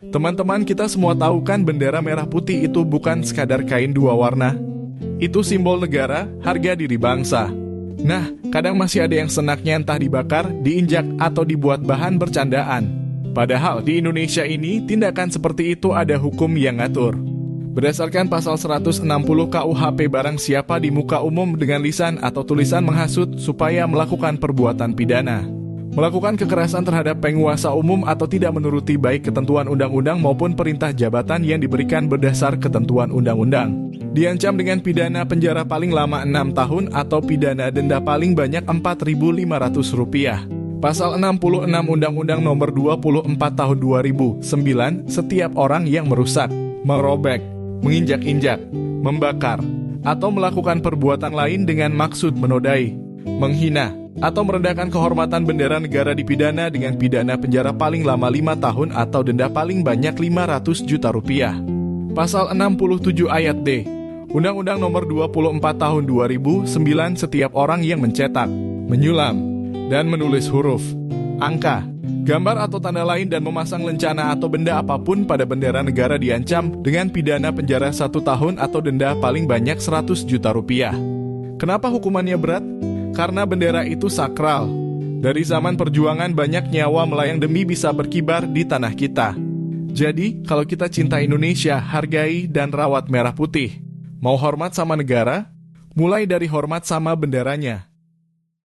Teman-teman, kita semua tahu kan bendera merah putih itu bukan sekadar kain dua warna. Itu simbol negara, harga diri bangsa. Nah, kadang masih ada yang senaknya entah dibakar, diinjak, atau dibuat bahan bercandaan. Padahal di Indonesia ini, tindakan seperti itu ada hukum yang ngatur. Berdasarkan pasal 160 KUHP, barang siapa di muka umum dengan lisan atau tulisan menghasut supaya melakukan perbuatan pidana, melakukan kekerasan terhadap penguasa umum atau tidak menuruti baik ketentuan undang-undang maupun perintah jabatan yang diberikan berdasar ketentuan undang-undang, diancam dengan pidana penjara paling lama 6 tahun atau pidana denda paling banyak Rp4.500. Pasal 66 Undang-Undang Nomor 24 Tahun 2009, setiap orang yang merusak, merobek, menginjak-injak, membakar, atau melakukan perbuatan lain dengan maksud menodai, menghina, atau merendahkan kehormatan bendera negara dipidana dengan pidana penjara paling lama 5 tahun atau denda paling banyak Rp500 juta. Pasal 67 Ayat D Undang-Undang Nomor 24 Tahun 2009, setiap orang yang mencetak, menyulam, dan menulis huruf, angka, gambar atau tanda lain dan memasang lencana atau benda apapun pada bendera negara diancam dengan pidana penjara 1 tahun atau denda paling banyak Rp100 juta. Kenapa hukumannya berat? Karena bendera itu sakral. Dari zaman perjuangan banyak nyawa melayang demi bisa berkibar di tanah kita. Jadi, kalau kita cinta Indonesia, hargai dan rawat merah putih. Mau hormat sama negara? Mulai dari hormat sama benderanya.